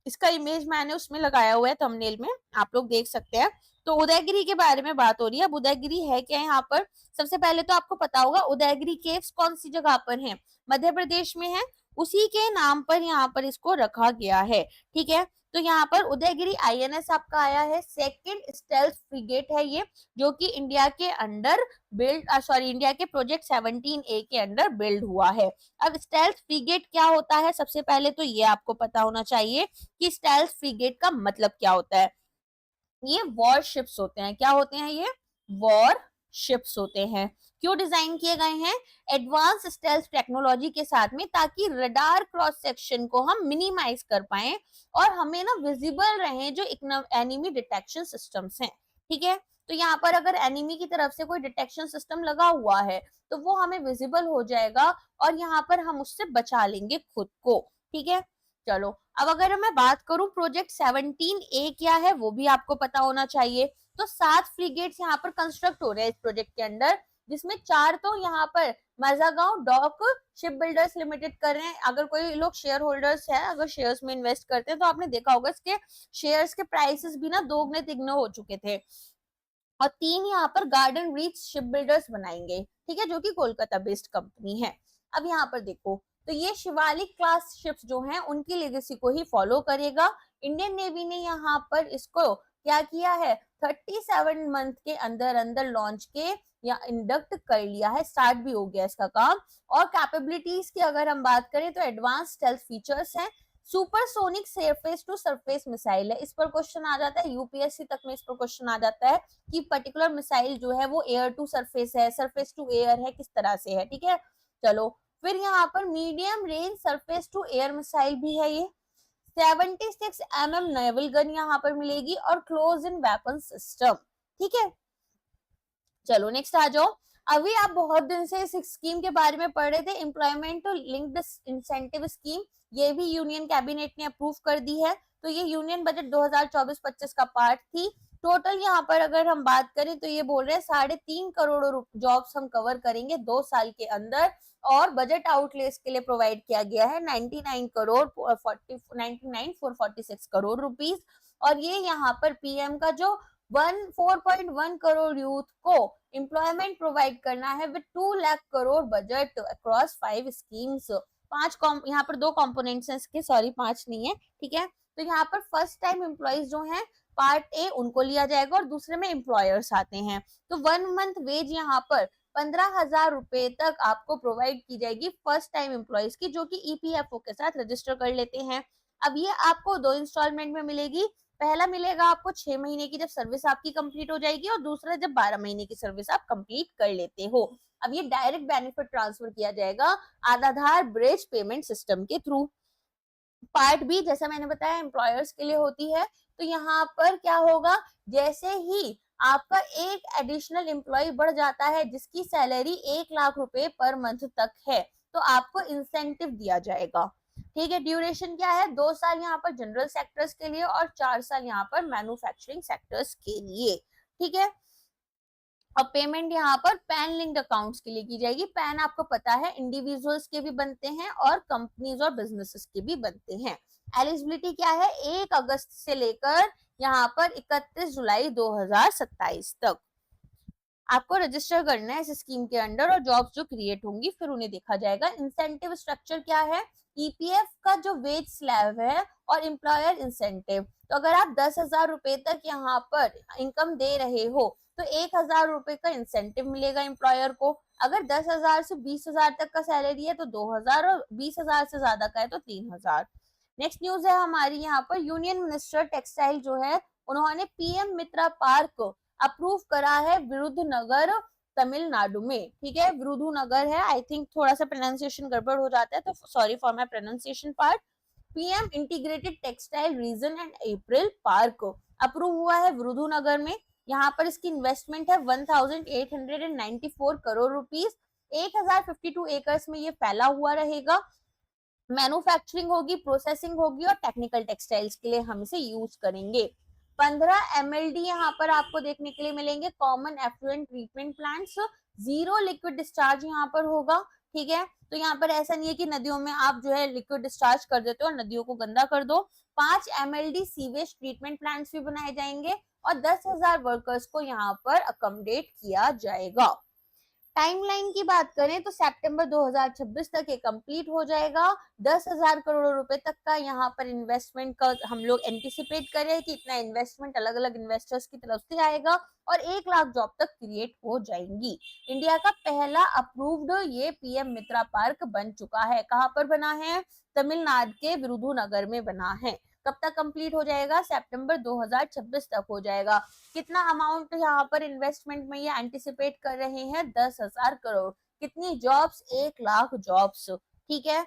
इसका इमेज मैंने उसमें लगाया हुआ है थंबनेल में, आप लोग देख सकते हैं। तो उदयगिरी के बारे में बात हो रही है। अब उदयगिरी है क्या यहाँ पर? सबसे पहले तो आपको पता होगा उदयगिरी केव्स कौन सी जगह पर है? मध्य प्रदेश में है। उसी के नाम पर यहाँ पर इसको रखा गया है। ठीक है, तो यहाँ पर उदयगिरी आईएनएस आपका आया है, सेकंड स्टेल्थ फ्रिगेट है ये, जो कि इंडिया के अंडर इंडिया के प्रोजेक्ट 17A के अंडर बिल्ड हुआ है। अब स्टेल्थ फ्रिगेट क्या होता है? सबसे पहले तो ये आपको पता होना चाहिए कि स्टेल्थ फ्रिगेट का मतलब क्या होता है। ये वॉर शिप्स होते हैं। क्या होते हैं ये? वॉर शिप्स होते हैं। क्यों डिजाइन किए गए हैं? एडवांस स्टेल्थ टेक्नोलॉजी के साथ में, ताकि रडार क्रॉस सेक्शन को हम मिनिमाइज कर पाए और हमें ना विजिबल रहे जो एनिमी डिटेक्शन सिस्टम्स हैं। ठीक है, तो यहाँ पर अगर एनिमी की तरफ से कोई डिटेक्शन सिस्टम लगा हुआ है तो वो हमें विजिबल हो जाएगा और यहाँ पर हम उससे बचा लेंगे खुद को। ठीक है, चलो अब अगर मैं बात करूं प्रोजेक्ट 17A क्या है, वो भी आपको पता होना चाहिए। तो 7 फ्रिगेट्स यहाँ पर कंस्ट्रक्ट हो रहे हैं इस प्रोजेक्ट के अंदर, जिसमें 4 तो यहाँ पर Mazagaon dock ship builders limited कर रहे हैं। अगर कोई लोग शेयर होल्डर्स है, अगर शेयर्स में इन्वेस्ट करते हैं तो आपने देखा होगा इसके शेयर्स के प्राइसेस भी ना दोगुने तिगने हो चुके थे। और 3 यहाँ पर गार्डन रीच शिप बिल्डर्स बनाएंगे। ठीक है, जो कि कोलकाता बेस्ड कंपनी है। अब यहाँ पर देखो, तो ये शिवालिक क्लास शिप्स जो हैं उनकी लेगेसी को ही फॉलो करेगा। इंडियन नेवी ने यहाँ पर इसको क्या किया है, 37 मंथ के अंदर अंदर लॉन्च के या इंडक्ट कर लिया है, स्टार्ट भी हो गया इसका काम। और कैपेबिलिटीज की अगर हम बात करें तो एडवांस स्टेल्थ फीचर्स हैं, supersonic surface to surface missile है। इस पर क्वेश्चन आ जाता है, यूपीएससी तक में इस पर क्वेश्चन आ जाता है कि पर्टिकुलर मिसाइल जो है वो एयर टू सरफेस है, सरफेस टू एयर है, किस तरह से है। ठीक है, चलो फिर यहाँ पर medium range surface to air missile भी है ये। 76 mm नेवल गन यहाँ पर मिलेगी और क्लोज इन वेपन सिस्टम। ठीक है, चलो नेक्स्ट आ जाओ। अभी आप बहुत दिन से इस स्कीम के बारे में पढ़ रहे थे, एम्प्लॉयमेंट लिंक्ड इंसेंटिव स्कीम। ये भी यूनियन कैबिनेट ने अप्रूव कर दी है। तो ये यूनियन बजट 2024-25 का पार्ट थी। टोटल यहाँ पर अगर हम बात करें तो ये बोल रहे हैं 3.5 करोड़ जॉब्स हम कवर करेंगे 2 साल के अंदर। और बजट आउटलेस के लिए प्रोवाइड किया गया है 99 करोड़ रुपीज। और ये यहाँ पर पीएम का जो 4.1 करोड़ यूथ को एम्प्लॉयमेंट प्रोवाइड करना है with 2 lakh crore budget across 5 schemes. यहाँ पर 2 कंपोनेंट्स हैं इसके, सॉरी 5 नहीं है। ठीक है, तो यहाँ पर फर्स्ट टाइम एम्प्लॉयज जो हैं पार्ट ए उनको लिया जाएगा और दूसरे में एम्प्लॉयर्स आते हैं। तो 1 मंथ वेज यहाँ पर 15,000 रुपए तक आपको प्रोवाइड की जाएगी फर्स्ट टाइम एम्प्लॉयज की, जो कि ईपीएफओ के साथ रजिस्टर कर लेते हैं। अब ये आपको 2 इंस्टॉलमेंट में मिलेगी। पहला मिलेगा आपको 6 महीने की जब सर्विस आपकी कंप्लीट हो जाएगी और दूसरा जब 12 महीने की सर्विस आप कंप्लीट कर लेते हो। अब ये डायरेक्ट बेनिफिट ट्रांसफर किया जाएगा आधार ब्रिज पेमेंट सिस्टम के थ्रू। पार्ट बी जैसा मैंने बताया एम्प्लॉयर्स के लिए होती है। तो यहाँ पर क्या होगा, जैसे ही आपका एक एडिशनल एम्प्लॉय बढ़ जाता है जिसकी सैलरी 1 लाख रुपए पर मंथ तक है, तो आपको इंसेंटिव दिया जाएगा। ठीक है, ड्यूरेशन क्या है, 2 साल यहाँ पर जनरल सेक्टर्स के लिए और 4 साल यहाँ पर मैन्युफैक्चरिंग सेक्टर्स के लिए। ठीक है, अब पेमेंट यहाँ पर पैन लिंक्ड अकाउंट्स के लिए की जाएगी। पैन आपको पता है इंडिविजुअल्स के भी बनते हैं और कंपनीज और बिजनेसेस के भी बनते हैं। एलिजिबिलिटी क्या है, 1 अगस्त से लेकर यहाँ पर 31 जुलाई 2027 तक आपको रजिस्टर करना है इस स्कीम के अंडर और जॉब्स जो क्रिएट होंगी फिर उन्हें देखा जाएगा। इंसेंटिव स्ट्रक्चर क्या है, ईपीएफ का जो वेज स्लैब है और एम्प्लॉयर इंसेंटिव। तो अगर आप 10,000 रुपए तक यहाँ पर इनकम दे रहे हो तो 1,000 रुपए का इंसेंटिव मिलेगा एम्प्लॉयर को। अगर 10,000 से 20,000 तक का सैलरी है तो 2,000 और 20,000 से ज्यादा का है तो 3,000। नेक्स्ट न्यूज है हमारी यहाँ पर, यूनियन मिनिस्टर टेक्सटाइल जो है उन्होंने पीएम मित्रा पार्क अप्रूव करा है विरुधुनगर तमिलनाडु में। ठीक है, विरुधुनगर है, आई थिंक थोड़ा सा प्रोनाउंसिएशन गड़बड़ हो जाता है तो sorry for my pronunciation part. PM integrated textile reason and April park approve हुआ है विरुधुनगर में। यहाँ पर इसकी इन्वेस्टमेंट है 1,894 करोड़ रुपीज। 1,052 एकर्स में ये फैला हुआ रहेगा। मैन्युफैक्चरिंग होगी, प्रोसेसिंग होगी और टेक्निकल टेक्सटाइल्स के लिए हम इसे यूज करेंगे। 15 MLD यहाँ पर आपको देखने के लिए मिलेंगे, common effluent treatment plants. 0 liquid discharge यहाँ पर होगा। ठीक है। तो यहाँ पर ऐसा नहीं है कि नदियों में आप जो है लिक्विड डिस्चार्ज कर देते हो और नदियों को गंदा कर दो। 5 MLD सीवेज ट्रीटमेंट प्लांट्स भी बनाए जाएंगे और 10,000 वर्कर्स को यहाँ पर अकोमोडेट किया जाएगा। टाइमलाइन की बात करें तो सितंबर 2026 तक ये कंप्लीट हो जाएगा। 10,000 करोड़ रुपए तक का यहाँ पर इन्वेस्टमेंट का हम लोग एंटिसिपेट कर रहे हैं कि इतना इन्वेस्टमेंट अलग अलग इन्वेस्टर्स की तरफ से आएगा और 1 लाख जॉब तक क्रिएट हो जाएंगी। इंडिया का पहला अप्रूव्ड ये पीएम मित्रा पार्क बन चुका है। कहाँ पर बना है? तमिलनाडु के विरुधुनगर में बना है। कब तक कंप्लीट हो जाएगा? सितंबर 2026 तक हो जाएगा। कितना अमाउंट यहाँ पर इन्वेस्टमेंट में ये एंटिसिपेट कर रहे हैं? 10,000 करोड़। कितनी जॉब्स? 1 लाख जॉब्स। ठीक है।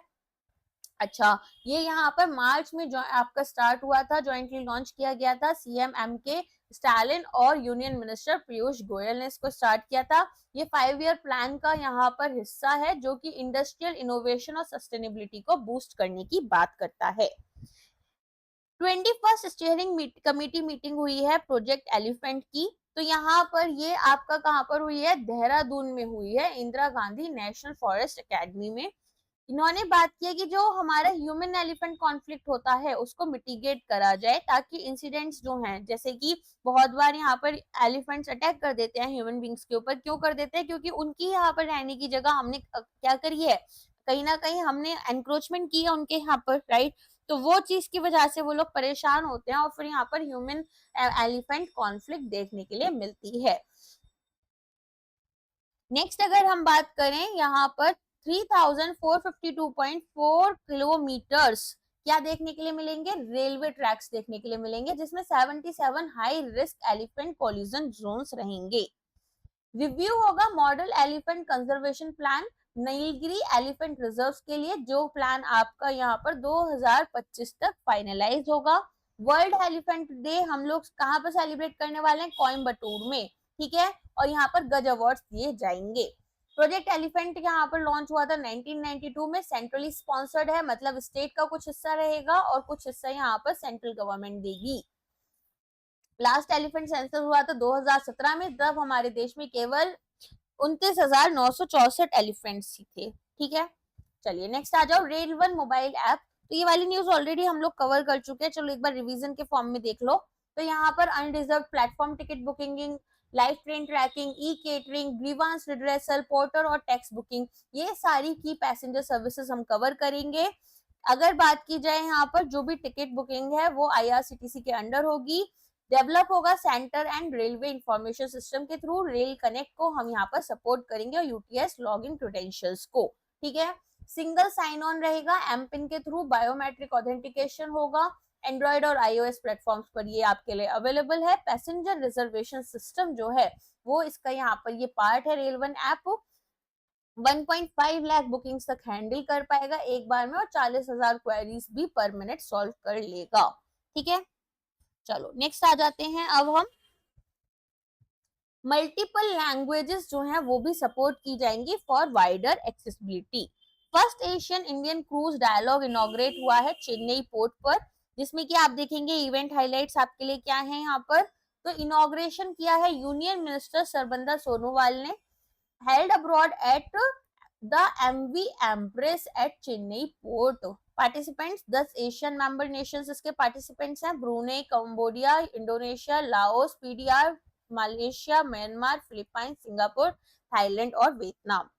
अच्छा, ये यहाँ पर मार्च में जो आपका स्टार्ट हुआ था, ज्वाइंटली लॉन्च किया गया था। सीएम एमके स्टालिन और यूनियन मिनिस्टर पीयूष गोयल ने इसको स्टार्ट किया था। ये 5 ईयर प्लान का यहाँ पर हिस्सा है जो कि इंडस्ट्रियल इनोवेशन और सस्टेनेबिलिटी को बूस्ट करने की बात करता है। 21st स्टीयरिंग कमेटी मीटिंग हुई है प्रोजेक्ट एलिफेंट की। तो यहाँ पर ये आपका कहाँ पर हुई है? देहरादून में हुई है, Indira Gandhi national forest academy में। इन्होंने बात की है कि जो हमारा ह्यूमन एलिफेंट कॉन्फ्लिक्ट होता है उसको मिटिगेट करा जाए ताकि इंसिडेंट्स जो हैं, जैसे कि बहुत बार यहाँ पर एलिफेंट्स अटैक कर देते हैं ह्यूमन बींग्स के ऊपर। क्यों कर देते हैं? क्योंकि उनकी यहाँ पर रहने की जगह हमने क्या करी है, कहीं ना कहीं हमने एनक्रोचमेंट की है उनके यहाँ पर, राइट। तो वो चीज की वजह से वो लोग परेशान होते हैं और फिर यहाँ पर ह्यूमन एलिफेंट कॉन्फ्लिक्ट देखने के लिए मिलती है। नेक्स्ट अगर हम बात करें यहाँ पर 3,452.4 किलोमीटर्स क्या देखने के लिए मिलेंगे? रेलवे ट्रैक्स देखने के लिए मिलेंगे, जिसमें 77 high risk elephant collision zones रहेंगे। रिव्यू होगा model elephant conservation plan Nilgiri elephant reserve के लिए, जो प्लान आपका यहाँ पर 2025 तक फाइनलाइज होगा। वर्ल्ड एलिफेंट डे हम लोग कहाँ पर सेलिब्रेट करने वाले हैं? कोयम्बटूर में, ठीक है। और यहाँ पर गज अवार्ड्स दिए जाएंगे। प्रोजेक्ट एलिफेंट यहाँ पर लॉन्च हुआ था 1992 में, सेंट्रली स्पॉन्सर्ड है, मतलब स्टेट का कुछ हिस्सा रहेगा और कुछ हिस्सा यहाँ पर सेंट्रल गवर्नमेंट देगी। लास्ट एलिफेंट सेंसस हुआ था 2017 में, जब हमारे देश में केवल 29,964 एलिफेंट्स थे। ठीक है। चलिए नेक्स्ट आ जाओ, रेल वन मोबाइल ऐप। तो ये वाली न्यूज ऑलरेडी हम लोग कवर कर चुके हैं, चलो एक बार रिवीजन के फॉर्म में देख लो। तो यहाँ पर unreserved platform ticket booking, live train tracking, e catering, grievance redressal, porter और टैक्स बुकिंग, ये सारी की पैसेंजर सर्विसेज हम कवर करेंगे। अगर बात की जाए यहाँ पर जो भी टिकट बुकिंग है वो आईआरसीटीसी के अंडर होगी। डेवलप होगा centre and railway information system के थ्रू। रेल कनेक्ट को हम यहाँ पर सपोर्ट करेंगे और यूटीएस लॉग इन क्रेडेंशियल्स को, ठीक है। सिंगल साइन ऑन रहेगा एमपिन के थ्रू, बायोमेट्रिक ऑथेंटिकेशन होगा। एंड्रॉइड और आईओएस प्लेटफॉर्म्स पर ये आपके लिए अवेलेबल है। पैसेंजर रिजर्वेशन सिस्टम जो है वो इसका यहाँ पर ये पार्ट है। Rail one app 1.5 lakh bookings तक हैंडल कर पाएगा एक बार में और 40,000 क्वेरीज भी पर मिनट सॉल्व कर लेगा, ठीक है। चलो नेक्स्ट आ जाते हैं अब हम। मल्टीपल लैंग्वेजेस जो हैं वो भी सपोर्ट की जाएंगी for wider accessibility. First Asian Indian cruise dialogue inaugurate हुआ है चेन्नई पोर्ट पर, जिसमें कि आप देखेंगे इवेंट हाइलाइट्स आपके लिए क्या है यहाँ पर। तो इनॉग्रेशन किया है यूनियन मिनिस्टर सरबंदा सोनोवाल ने। Held aboard at the MV Empress at Chennai port. Participants 10 Asian member nations इसके पार्टिसिपेंट्स हैं। Brunei, Cambodia, Indonesia, Laos, PDR, Malaysia, Myanmar, Philippines, Singapore, Thailand और वियतनाम।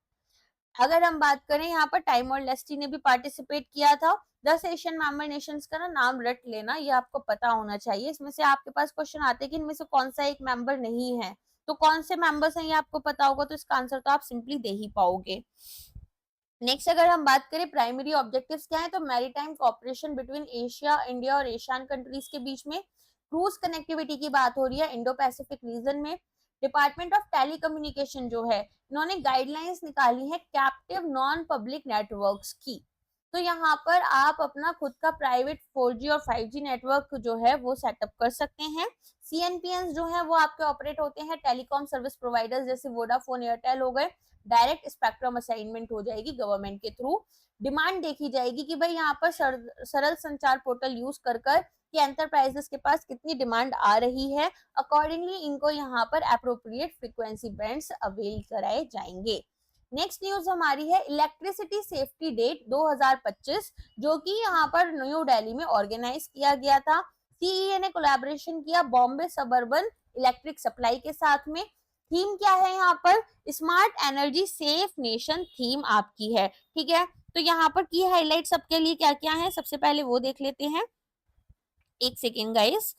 अगर हम बात करें यहाँ पर टाइमोर लेस्टी ने भी पार्टिसिपेट किया था। 10 एशियन मेंबर नेशंस का ना नाम रट लेना, ये आपको पता होना चाहिए। इसमें से आपके पास क्वेश्चन आते हैं कि इनमें से कौन सा एक मेंबर नहीं है, तो कौन से मेंबर्स हैं ये आपको पता होगा, तो इसका आंसर तो आप सिंपली दे ही पाओगे। नेक्स्ट अगर हम बात करें प्राइमरी ऑब्जेक्टिव्स क्या है, तो maritime cooperation between Asia, India और एशियन कंट्रीज के बीच में। क्रूज कनेक्टिविटी की बात हो रही है इंडो पैसिफिक रीजन में। डिपार्टमेंट ऑफ टेलीकम्युनिकेशन जो है इन्होंने गाइडलाइंस निकाली है कैप्टिव नॉन पब्लिक नेटवर्क्स की। तो यहाँ पर आप अपना खुद का प्राइवेट 4G और 5G नेटवर्क जो है वो सेटअप कर सकते हैं। सीएनपीएन जो है वो आपके ऑपरेट होते हैं टेलीकॉम सर्विस प्रोवाइडर्स जैसे वोडाफोन, एयरटेल हो गए। डायरेक्ट स्पेक्ट्रम असाइनमेंट हो जाएगी गवर्नमेंट के थ्रू। डिमांड देखी जाएगी कि भाई यहाँ पर सरल संचार पोर्टल यूज कर कि एंटरप्राइजेस के पास कितनी डिमांड आ रही है, अकॉर्डिंगली इनको यहाँ पर अप्रोप्रिएट फ्रीक्वेंसी बैंड्स अवेल कराए जाएंगे। नेक्स्ट न्यूज हमारी है इलेक्ट्रिसिटी सेफ्टी डेट 2025, जो कि यहाँ पर न्यू दिल्ली में ऑर्गेनाइज किया गया था। सीईए ने कोलैबोरेशन किया बॉम्बे सबर्बन इलेक्ट्रिक सप्लाई के साथ में। थीम क्या है यहाँ पर, smart energy safe nation theme आपकी है, ठीक है। तो यहाँ पर की हाईलाइट सबके लिए क्या क्या है, सबसे पहले वो देख लेते हैं, एक second guys.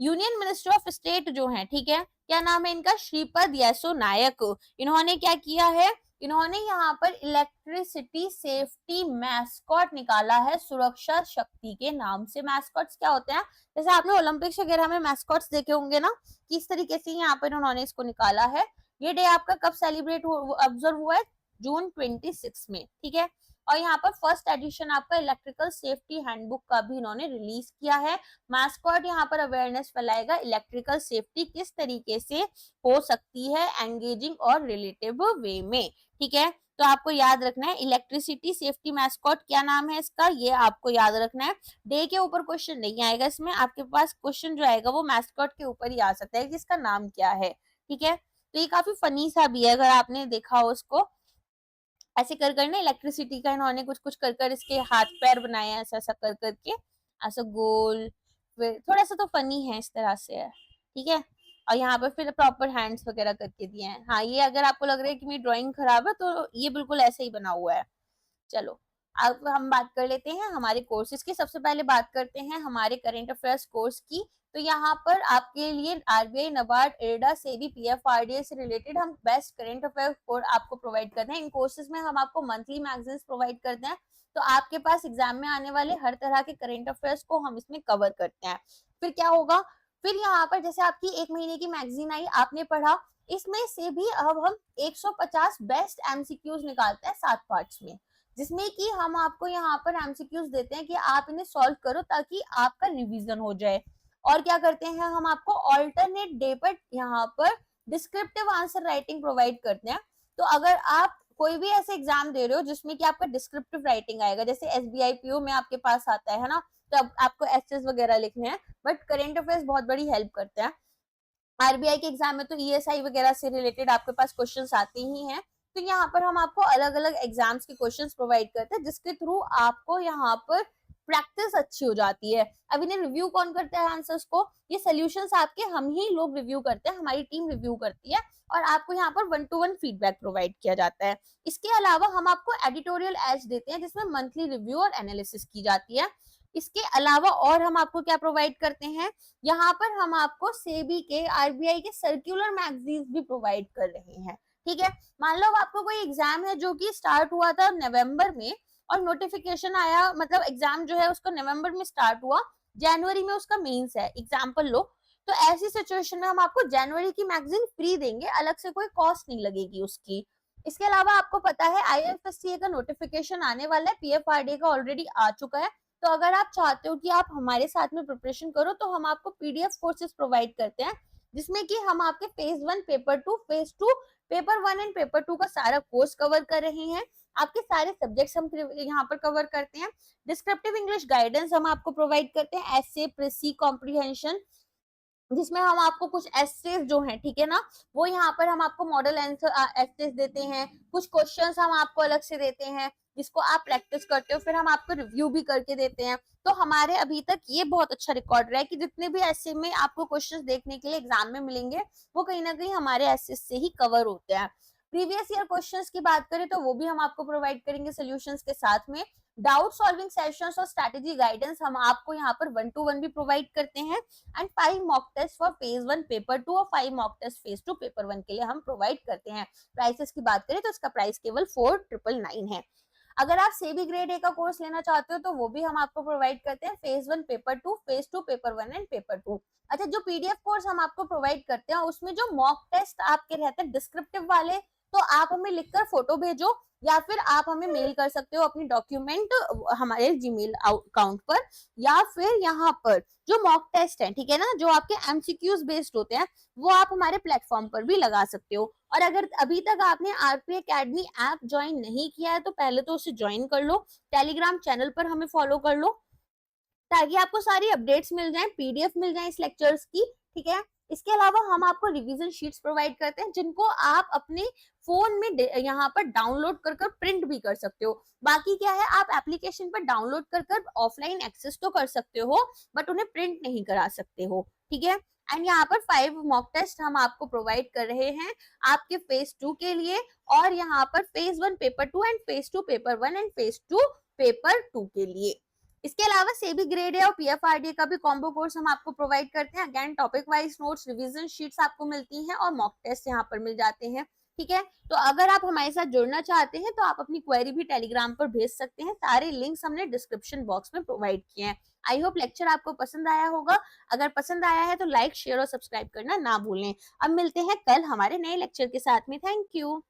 Union minister of state जो है, ठीक है, क्या नाम है इनका, श्रीपद येसो नायक। इन्होंने क्या किया है, इन्होंने यहाँ पर इलेक्ट्रिसिटी सेफ्टी मैस्कॉट निकाला है सुरक्षा शक्ति के नाम से। मैस्कॉट्स क्या होते हैं, जैसे आपने ओलंपिक्स वगैरह में मैस्कॉट्स देखे होंगे ना, किस तरीके से यहाँ पर उन्होंने इसको निकाला है। ये डे आपका कब सेलिब्रेट ऑब्जर्व हुआ है, जून 26 में, ठीक है। और यहाँ पर फर्स्ट एडिशन आपका इलेक्ट्रिकल सेफ्टी हैंडबुक का भी इन्होंने रिलीज किया है। मैस्कॉट यहाँ पर अवेयरनेस फैलाएगा इलेक्ट्रिकल सेफ्टी किस तरीके से हो सकती है एंगेजिंग और रिलेटिव वे में, ठीक है। तो आपको याद रखना है इलेक्ट्रिसिटी सेफ्टी मैस्कॉट क्या नाम है इसका, ये आपको याद रखना है। डे के ऊपर क्वेश्चन नहीं आएगा इसमें, आपके पास क्वेश्चन जो आएगा वो मैस्कॉट के ऊपर ही आ सकता है कि इसका नाम क्या है, ठीक है। तो ये काफी फनी सा भी है, अगर आपने देखा हो उसको, ऐसे कर कर ना इलेक्ट्रिसिटी का इन्होंने कुछ कुछ कर कर इसके हाथ पैर बनाए हैं, ऐसा ऐसा कर करके, ऐसा गोल, फिर थोड़ा सा तो फनी है इस तरह से है, ठीक है। और यहाँ पर फिर प्रॉपर हैंड्स वगैरह करके दिए हैं। हाँ, ये अगर आपको लग रहा है कि मेरी ड्राइंग खराब है तो ये बिल्कुल ऐसे ही बना हुआ है। चलो अब हम बात कर लेते हैं हमारे कोर्सेज की। सबसे पहले बात करते हैं हमारे करेंट अफेयर्स कोर्स की। तो यहाँ पर आपके लिए RBI, NABARD, IRDA, SEBI, PFRDA से रिलेटेड हम बेस्ट करेंट अफेयर कोर्स आपको प्रोवाइड करते हैं। इन कोर्सेज में हम आपको मंथली मैगजीन्स प्रोवाइड करते हैं, तो आपके पास एग्जाम में आने वाले हर तरह के करेंट अफेयर्स को हम इसमें कवर करते हैं। फिर क्या होगा, फिर यहाँ पर जैसे आपकी एक महीने की मैगजीन आई, आपने पढ़ा, इसमें से भी अब हम 150 बेस्ट एमसीक्यूज निकालते हैं 7 पार्ट्स में, जिसमें कि हम आपको यहाँ पर एमसीक्यूज देते हैं कि आप इन्हें सॉल्व करो ताकि आपका रिवीजन हो जाए। और क्या करते हैं, हम आपको ऑल्टरनेट डे पर यहाँ पर डिस्क्रिप्टिव आंसर राइटिंग प्रोवाइड करते हैं। तो अगर आप कोई भी ऐसे एग्जाम दे रहे हो जिसमें कि आपका डिस्क्रिप्टिव राइटिंग आएगा, जैसे एसबीआई पीओ में आपके पास आता है ना, तो अब आपको एसेस वगैरह लिखने हैं, बट करेंट अफेयर्स बहुत बड़ी हेल्प करते हैं। आरबीआई के एग्जाम में तो ईएसआई वगैरह से रिलेटेड आपके पास क्वेश्चंस आते ही हैं। तो यहाँ पर हम आपको अलग अलग एग्जाम्स के क्वेश्चंस प्रोवाइड करते हैं, जिसके थ्रू आपको यहाँ पर प्रैक्टिस अच्छी हो जाती है। अब इन्हें रिव्यू कौन करता है आंसर्स को, ये सोल्यूशंस आपके हम ही लोग रिव्यू करते हैं, हमारी टीम रिव्यू करती है, और आपको यहाँ पर 1-to-1 फीडबैक प्रोवाइड किया जाता है। इसके अलावा हम आपको एडिटोरियल एज देते हैं, जिसमें मंथली रिव्यू और एनालिसिस की जाती है। इसके अलावा और हम आपको क्या प्रोवाइड करते हैं, यहाँ पर हम आपको सेबी के, आरबीआई के सर्कुलर मैगजीन्स भी प्रोवाइड कर रहे हैं, ठीक है। मान लो आपको कोई एग्जाम है जो कि स्टार्ट हुआ था नवंबर में, और नोटिफिकेशन आया, मतलब एग्जाम जो है उसका नवंबर में स्टार्ट हुआ, जनवरी में उसका मेंस है, एग्जाम्पल लो, तो ऐसी सिचुएशन में हम आपको जनवरी की मैगजीन फ्री देंगे, अलग से कोई कॉस्ट नहीं लगेगी उसकी। इसके अलावा आपको पता है आईएफएससीए का नोटिफिकेशन आने वाला है, पीएफआरडीए का ऑलरेडी आ चुका है। तो अगर आप चाहते हो कि आप हमारे साथ में प्रिपरेशन करो, तो हम आपको पीडीएफ कोर्सेज प्रोवाइड करते हैं, जिसमें कि हम आपके phase 1, paper 2, phase 2, paper 1 and paper 2 का सारा कोर्स कवर कर रहे हैं। आपके सारे सब्जेक्ट्स हम यहाँ पर कवर करते हैं। डिस्क्रिप्टिव इंग्लिश गाइडेंस हम आपको प्रोवाइड करते हैं, एसे, प्रेसी, कॉम्प्रिहेंशन, जिसमें हम आपको कुछ एसेस जो हैं, ठीक है ना, वो यहाँ पर हम आपको मॉडल आंसर एसेस देते हैं, कुछ क्वेश्चंस हम आपको अलग से देते हैं जिसको आप प्रैक्टिस करते हो, फिर हम आपको रिव्यू भी करके देते हैं। तो हमारे अभी तक ये बहुत अच्छा रिकॉर्ड रहा है कि जितने भी ऐसे में आपको क्वेश्चंस देखने के लिए एग्जाम में मिलेंगे, वो कहीं ना कहीं हमारे एसेस से ही कवर होते हैं। प्रीवियस ईयर क्वेश्चंस की बात करें तो वो भी हम आपको प्रोवाइड करेंगे सोल्यूशंस के साथ में। डाउट सॉल्विंग सेशंस और स्ट्रेटेजी गाइडेंस हम आपको यहाँ पर 1-to-1 भी प्रोवाइड करते हैं, and 5 mock test for phase 1 paper 2 और 5 मॉक टेस्ट फेज 2 पेपर 1 के लिए हम प्रोवाइड करते हैं। प्राइसेस की बात करें तो इसका प्राइस केवल 4999 है। अगर आप सेबी ग्रेड ए का कोर्स लेना चाहते हो तो वो भी हम आपको प्रोवाइड करते हैं, phase 1 paper 2, phase 2 paper 1 and paper 2। अच्छा, जो पीडीएफ कोर्स हम आपको प्रोवाइड करते हैं उसमें जो मॉक टेस्ट आपके रहते हैं डिस्क्रिप्टिव वाले, तो आप हमें लिखकर फोटो भेजो, या फिर आप हमें मेल कर सकते हो अपनी डॉक्यूमेंट हमारे जीमेल अकाउंट पर, या फिर यहाँ पर जो मॉक टेस्ट है, ठीक है ना, जो आपके एमसीक्यूज बेस्ड होते हैं, वो आप हमारे प्लेटफॉर्म पर भी लगा सकते हो। और अगर अभी तक आपने आरपी एकेडमी ऐप ज्वाइन नहीं किया है तो पहले तो उसे ज्वाइन कर लो, टेलीग्राम चैनल पर हमें फॉलो कर लो, ताकि आपको सारी अपडेट्स मिल जाए, पीडीएफ मिल जाए इस लेक्चर्स की, ठीक है। इसके अलावा हम आपको रिवीजन शीट्स प्रोवाइड करते हैं जिनको आप अपने फोन में यहाँ पर डाउनलोड कर कर प्रिंट भी कर सकते हो। बाकी क्या है, आप एप्लीकेशन पर डाउनलोड कर कर ऑफलाइन एक्सेस तो कर सकते हो बट उन्हें प्रिंट नहीं करा सकते हो, ठीक है। एंड यहाँ पर 5 मॉक टेस्ट हम आपको प्रोवाइड कर रहे हैं आपके फेज 2 के लिए, और यहाँ पर phase 1 paper 2 and phase 2 paper 1 and phase 2 paper 2 के लिए। इसके अलावा सेबी ग्रेड ए और पीएफआरडीए का भी कॉम्बो कोर्स हम आपको प्रोवाइड करते हैं। Again topic wise notes, revision sheets आपको मिलती हैं और मॉक टेस्ट यहाँ पर मिल जाते हैं, ठीक है। तो अगर आप हमारे साथ जुड़ना चाहते हैं तो आप अपनी क्वेरी भी टेलीग्राम पर भेज सकते हैं। सारे लिंक्स हमने डिस्क्रिप्शन बॉक्स में प्रोवाइड किए हैं। आई होप लेक्चर आपको पसंद आया होगा। अगर पसंद आया है तो लाइक, शेयर और सब्सक्राइब करना ना भूलें। अब मिलते हैं कल हमारे नए लेक्चर के साथ में। Thank you.